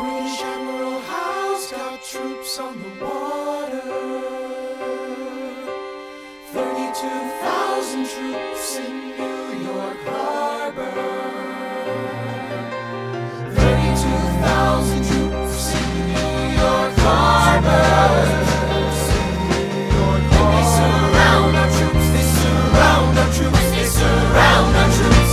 British Admiral Howe's got troops on the water. 32,000 troops in New York Harbor. 32,000 troops in New York Harbor. And they surround our troops, they surround our troops, they surround our troops.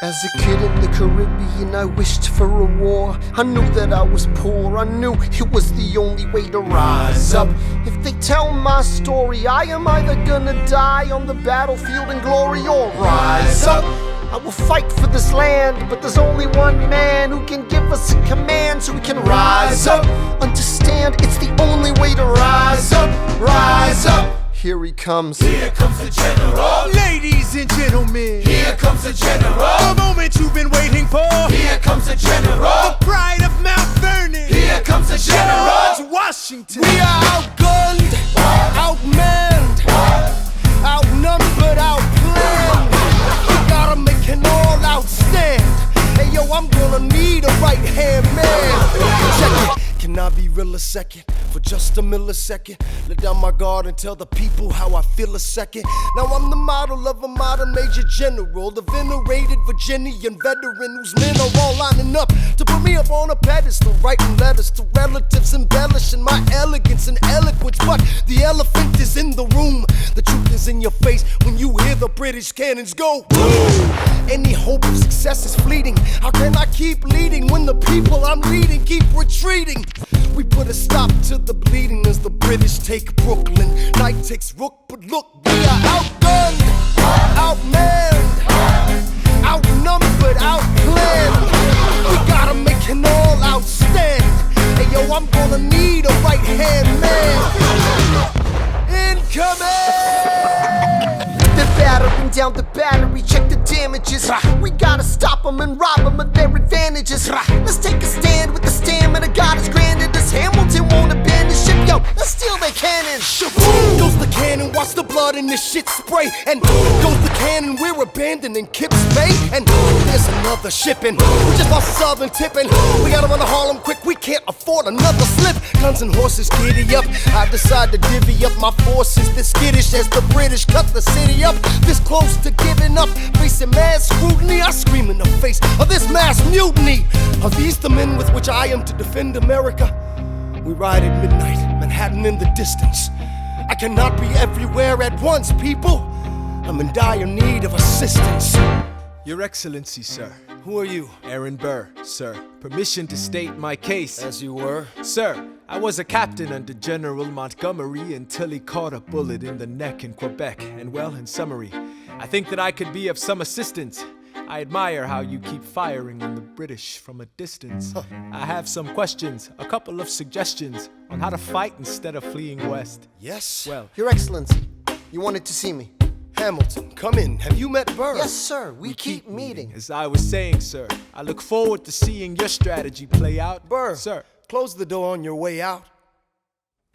As a kid in the Caribbean, I wished for a war. I knew that I was poor, I knew it was the only way to rise up. If they tell my story, I am either gonna die on the battlefield in glory or rise up. I will fight for this land, but there's only one man who can give us a command so we can rise up. Understand, it's the only way to rise up, rise up. Here he comes. Here comes the general. Ladies and gentlemen, Here comes the general. the moment you've been waiting for. Here comes the general. The pride of Mount Vernon. Here comes the general. George Washington. We are outgunned, outmanned, outnumbered, outplanned. We gotta make an all-out stand. Hey yo, I'm gonna need a right-hand man. Check it. Can I be real a second? For just a millisecond, let down my guard and tell the people how I feel a second. Now I'm the model of a modern major general, the venerated Virginian veteran whose men are all lining up to put me up on a pedestal, writing letters to relatives, embellishing my elegance and eloquence. But the elephant is in the room, the truth is in your face when you hear the British cannons go boom. Any hope of success is fleeting. How can I keep leading when the people I'm leading keep retreating? We put a stop to the bleeding as the British take Brooklyn. Night takes Rook, but look, we are outgunned, outmanned, outnumbered, outplanned. We gotta make an all-out stand. Hey yo, I'm gonna need a right-hand man. Incoming! They're battering down the battery, check the damages. We gotta stop them and rob them of their advantages. Let's take a stand with the stamina God has granted us. Hamilton won't abandon ship, yo, let's steal their cannons. Goes the cannon, watch the blood in this shit spray. And goes the cannon, we're abandoning Kips Bay. And there's another shipping, we just lost Southern tipping. We gotta run to Harlem quick, we can't afford another slip. Guns and horses giddy up, I decide to divvy up my forces. This skittish as the British cut the city up. This close to giving up, facing mad scrutiny. I scream in the face of this mass mutiny. Are these the men with which I am to defend America? We ride at midnight, Manhattan in the distance. I cannot be everywhere at once, people. I'm in dire need of assistance. Your Excellency, sir. Who are you? Aaron Burr, sir. Permission to state my case. As you were. Sir, I was a captain under General Montgomery until he caught a bullet in the neck in Quebec. And well, in summary, I think that I could be of some assistance. I admire how you keep firing on the British from a distance. I have some questions, a couple of suggestions on how to fight instead of fleeing west. Yes? Well, Your Excellency, you wanted to see me. Hamilton, come in. Have you met Burr? Yes, sir, we keep meeting. as I was saying, sir, I look forward to seeing your strategy play out. Burr, Sir. close the door on your way out.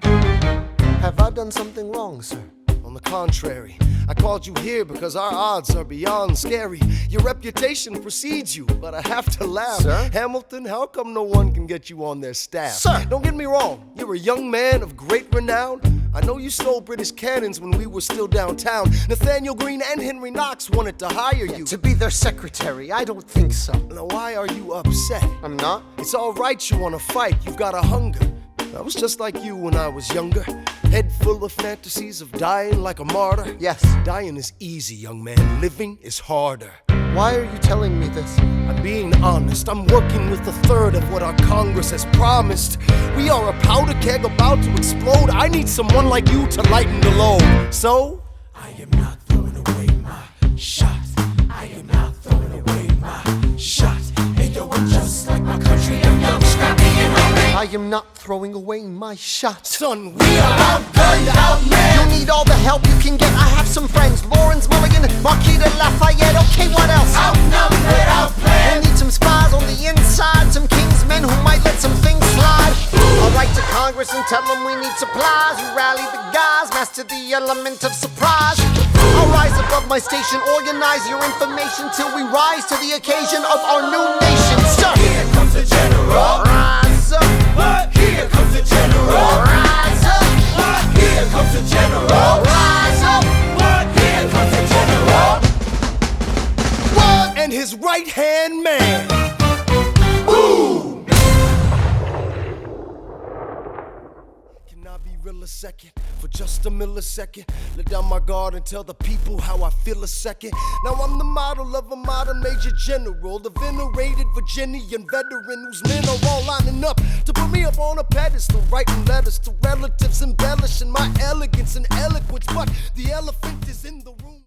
Have I done something wrong, sir? On the contrary, I called you here because our odds are beyond scary. Your reputation precedes you, but I have to laugh. Sir? Hamilton, how come no one can get you on their staff? Sir! Don't get me wrong, you're a young man of great renown. I know you stole British cannons when we were still downtown. Nathaniel Greene and Henry Knox wanted to hire you. To be their secretary, I don't think so. Now why are you upset? I'm not? It's alright you wanna fight, you've got a hunger. I was just like you when I was younger. Head full of fantasies of dying like a martyr. Yes. Dying is easy, young man. Living is harder. Why are you telling me this? I'm being honest. I'm working with a third of what our Congress has promised. We are a powder keg about to explode. I need someone like you to lighten the load. So, I am not throwing away my shot. I am not throwing away my shot. Hey yo, I'm just like my country. I'm young, scrappy, and hungry. I I am not throwing away my shot. Son, we are outgunned, outmanned. You need all the help you can get. I have some friends, Lawrence Mulligan, Marquis de Lafayette. Okay, what else? Outnumbered, outplanned. We'll need some spies on the inside, some kingsmen who might let some things slide. I'll write to Congress and tell them we need supplies. You rally the guys, master the element of surprise. I'll rise above my station, organize your information till we rise to the occasion of our new nation. Sir, Here comes the general. rise up. What? Here comes the general. Rise up. What? Here comes the general. Rise up. What? Here comes the general. And his right hand man. Can I be real a second? For just a millisecond, let down my guard and tell the people how I feel a second. Now I'm the model of a modern major general, the venerated Virginian veteran whose men are all lining up to put me up on a pedestal, writing letters to relatives, embellishing my elegance and eloquence. But the elephant is in the room.